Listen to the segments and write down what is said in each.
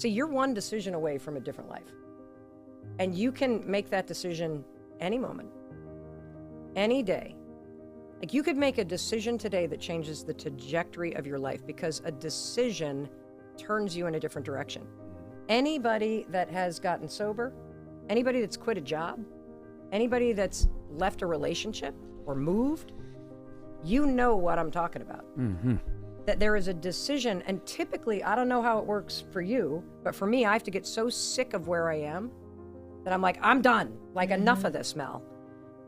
See, you're one decision away from a different life. And you can make that decision any moment, any day. Like you could make a decision today that changes the trajectory of your life because a decision turns you in a different direction. Anybody that has gotten sober, anybody that's quit a job, anybody that's left a relationship or moved, you know what I'm talking about. Mm-hmm. That there is a decision, and typically, I don't know how it works for you, but for me, I have to get so sick of where I am that I'm like, I'm done. Like, enough of this, Mel.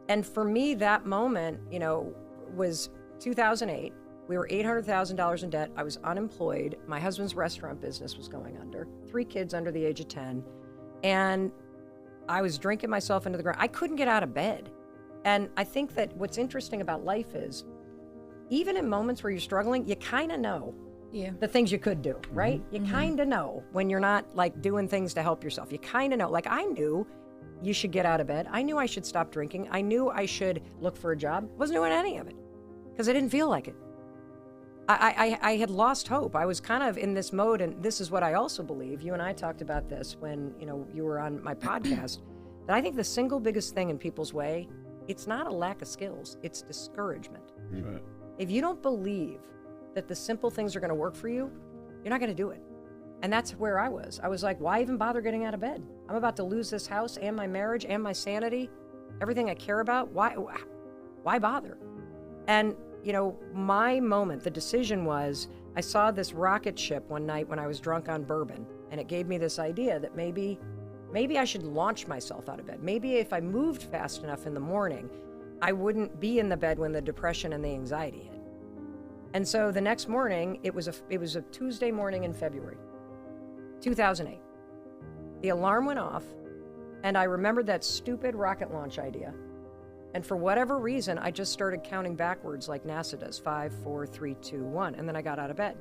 And for me, that moment, you know, was 2008. We were $800,000 in debt. I was unemployed. My husband's restaurant business was going under. 3 kids under the age of 10. And I was drinking myself into the ground. I couldn't get out of bed. And I think that what's interesting about life is, even in moments where you're struggling, you kind of know the things you could do, right? You kind of know when you're not like doing things to help yourself. You kind of know. Like I knew you should get out of bed. I knew I should stop drinking. I knew I should look for a job. Wasn't doing any of it because I didn't feel like it. I had lost hope. I was kind of in this mode, and this is what I also believe. You and I talked about this when, you know, you were on my podcast, that I think the single biggest thing in people's way, it's not a lack of skills, it's discouragement. Right. If you don't believe that the simple things are going to work for you, you're not going to do it. And that's where I was. I was like, why even bother getting out of bed? I'm about to lose this house and my marriage and my sanity, everything I care about. Why bother? And, you know, my moment, the decision was, I saw this rocket ship one night when I was drunk on bourbon, and it gave me this idea that maybe I should launch myself out of bed. Maybe if I moved fast enough in the morning, I wouldn't be in the bed when the depression and the anxiety hit. And so the next morning, it was a Tuesday morning in February, 2008. The alarm went off, and I remembered that stupid rocket launch idea. And for whatever reason, I just started counting backwards like NASA does, 5, 4, 3, 2, 1, and then I got out of bed.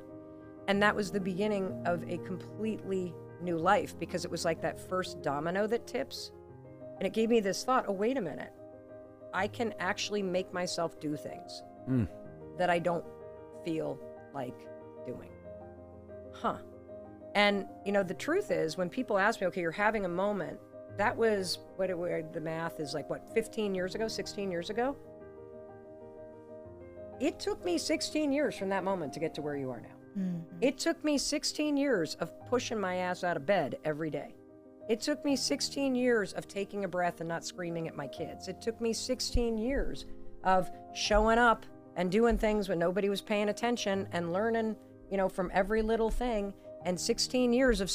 And that was the beginning of a completely new life, because it was like that first domino that tips. And it gave me this thought, oh, wait a minute. I can actually make myself do things that I don't feel like doing. And, you know, the truth is, when people ask me, okay, you're having a moment, that was, the math is like, 15 years ago, 16 years ago? It took me 16 years from that moment to get to where you are now. Mm-hmm. It took me 16 years of pushing my ass out of bed every day. It took me 16 years of taking a breath and not screaming at my kids. It took me 16 years of showing up and doing things when nobody was paying attention and learning, you know, from every little thing. And 16 years of saying,